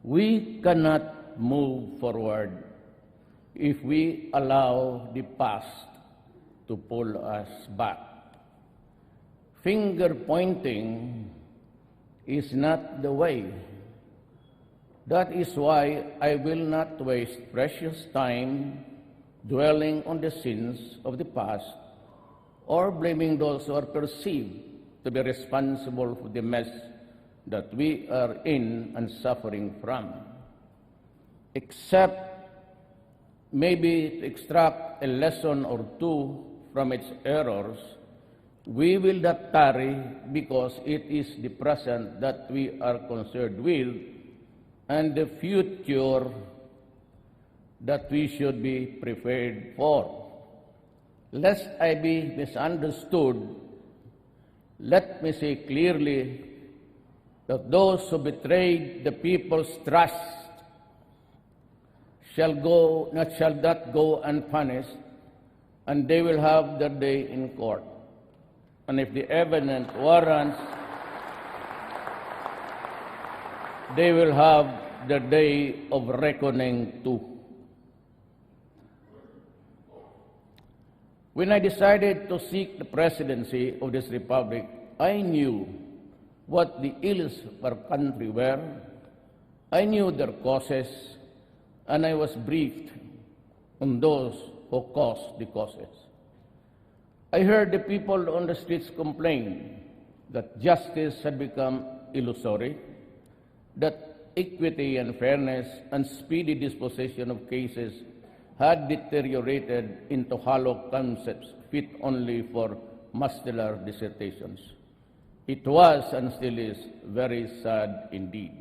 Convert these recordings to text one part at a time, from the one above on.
We cannot move forward if we allow the past to pull us back. Finger pointing is not the way. That is why I will not waste precious time dwelling on the sins of the past or blaming those who are perceived to be responsible for the mess that we are in and suffering from, except maybe to extract a lesson or two from its errors. We will not tarry because it is the present that we are concerned with and the future that we should be prepared for. Lest I be misunderstood, let me say clearly that those who betrayed the people's trust shall not go unpunished, and they will have their day in court. And if the evidence warrants, they will have their day of reckoning too. When I decided to seek the presidency of this republic, I knew what the ills of our country were. I knew their causes, and I was briefed on those who caused the causes. I heard the people on the streets complain that justice had become illusory, that equity and fairness and speedy disposition of cases had deteriorated into hollow concepts fit only for muscular dissertations. It was and still is very sad indeed.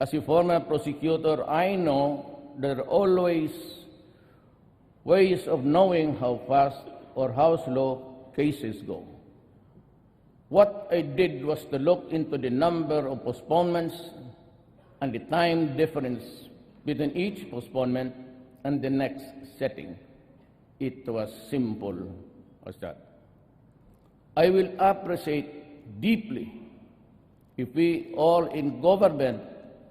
As a former prosecutor, I know there are always ways of knowing how fast or how slow cases go. What I did was to look into the number of postponements and the time difference between each postponement and the next setting. It was simple as that. I will appreciate deeply if we all in government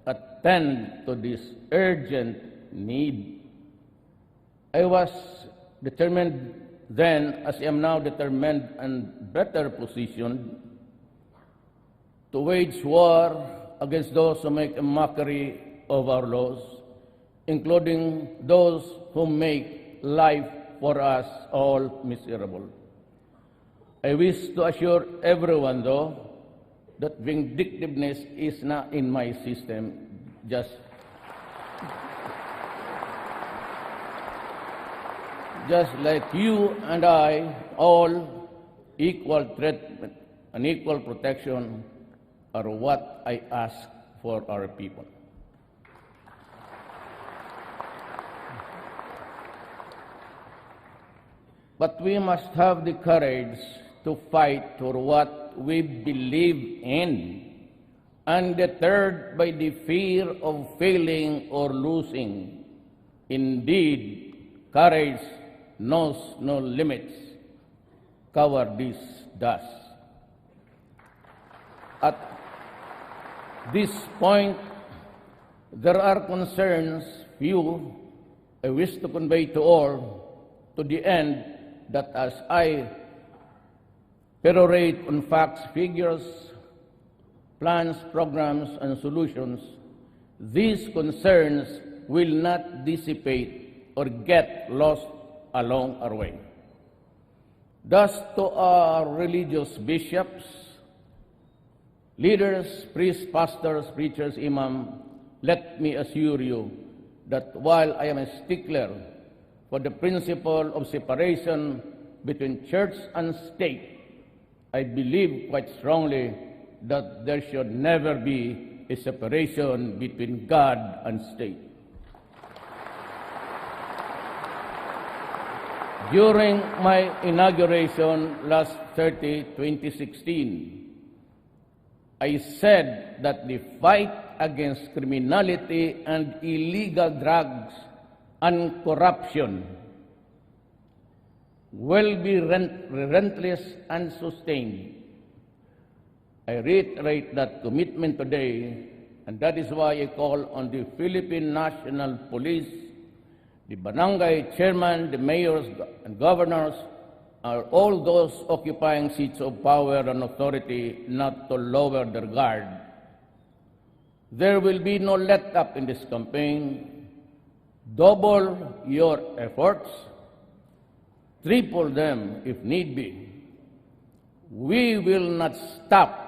attend to this urgent need. I was determined then, as I am now determined and better positioned, to wage war against those who make a mockery of our laws, including those who make life for us all miserable. I wish to assure everyone, though, that vindictiveness is not in my system, just like you and I, all equal treatment and equal protection are what I ask for our people. But we must have the courage to fight for what we believe in, undeterred by the fear of failing or losing. Indeed, courage knows no limits. Cowardice does. At this point, there are concerns few I wish to convey to all, to the end that as I perorate on facts, figures, plans, programs, and solutions, these concerns will not dissipate or get lost along our way. Thus, to our religious bishops, leaders, priests, pastors, preachers, imam, let me assure you that while I am a stickler for the principle of separation between church and state, I believe quite strongly that there should never be a separation between God and state. During my inauguration last 2016, I said that the fight against criminality and illegal drugs and corruption will be relentless and sustained. I reiterate that commitment today And that is why I call on the Philippine National Police, the barangay chairman, the mayors and governors, are all those occupying seats of power and authority not to lower their guard. There will be no let-up in this campaign. Double your efforts, triple them if need be. We will not stop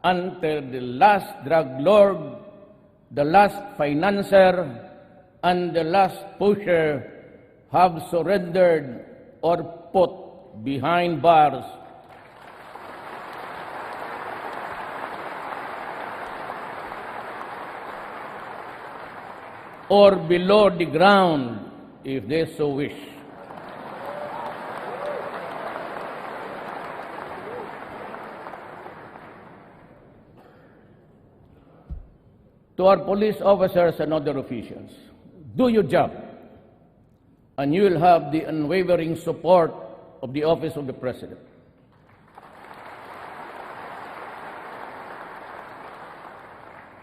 until the last drug lord, the last financier, and the last pusher have surrendered or put behind bars. Or below the ground, if they so wish. To our police officers and other officials, do your job, and you will have the unwavering support of the Office of the President.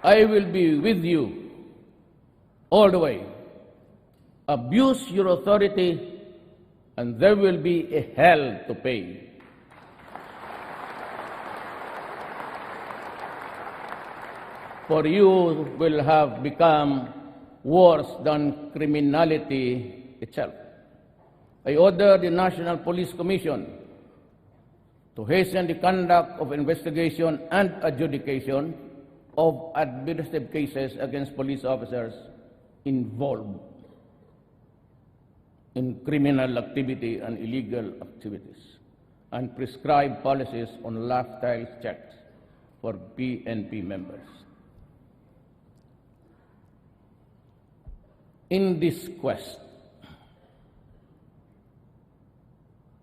I will be with you all the way. Abuse your authority, and there will be a hell to pay. For you will have become worse than criminality itself. I order the National Police Commission to hasten the conduct of investigation and adjudication of administrative cases against police officers involved in criminal activity and illegal activities, and prescribe policies on lifestyle checks for PNP members. In this quest,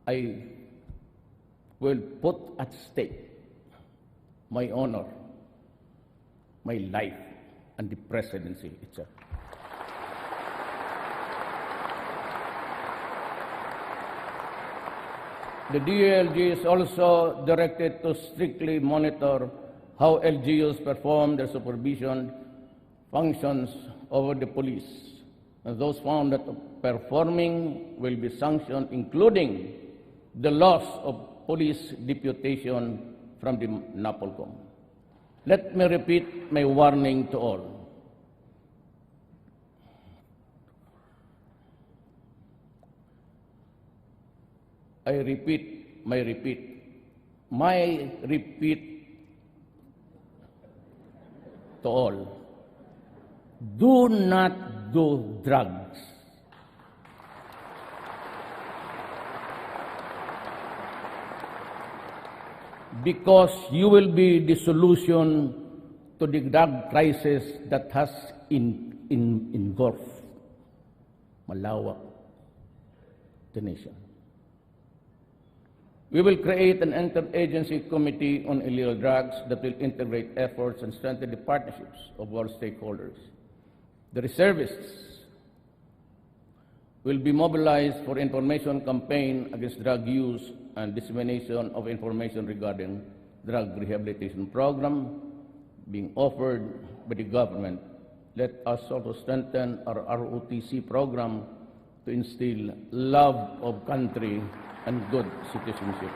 I will put at stake my honor, my life, and the presidency itself. The DLG is also directed to strictly monitor how LGUs perform their supervision functions over the police. And those found that performing will be sanctioned, including the loss of police deputation from the NAPOLCOM. Let me repeat my warning to all. I repeat, my repeat to all. Do not do drugs. Because you will be the solution to the drug crisis that has engulfed malawak the nation. We will create an interagency committee on illegal drugs that will integrate efforts and strengthen the partnerships of all stakeholders. The reservists will be mobilized for information campaign against drug use and dissemination of information regarding drug rehabilitation program being offered by the government. Let us also strengthen our ROTC program to instill love of country and good citizenship.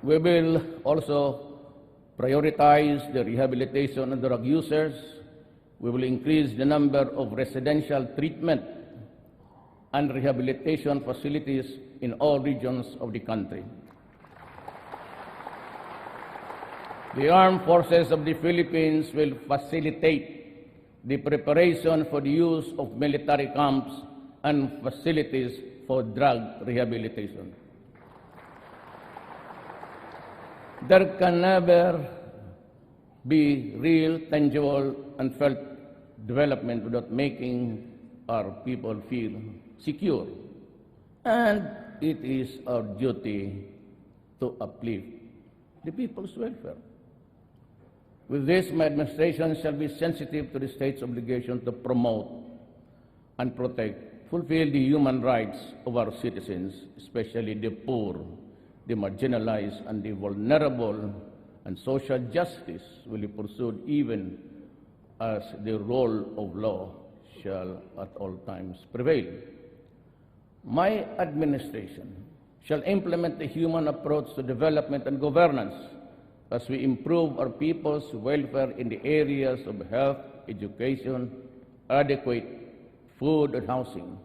We will also prioritize the rehabilitation of drug users. We will increase the number of residential treatment and rehabilitation facilities in all regions of the country. The armed forces of the Philippines will facilitate the preparation for the use of military camps and facilities for drug rehabilitation. There can never be real, tangible, and felt development without making our people feel secure. And it is our duty to uplift the people's welfare. With this, my administration shall be sensitive to the state's obligation to promote and protect, fulfill the human rights of our citizens, especially the poor, the marginalized, and the vulnerable, and social justice will be pursued even as the rule of law shall at all times prevail. My administration shall implement the human approach to development and governance as we improve our people's welfare in the areas of health, education, adequate food and housing,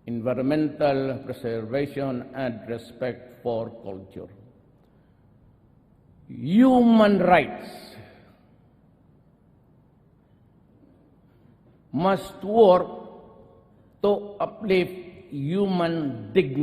environmental preservation, and respect for culture. Human rights must work to uplift human dignity.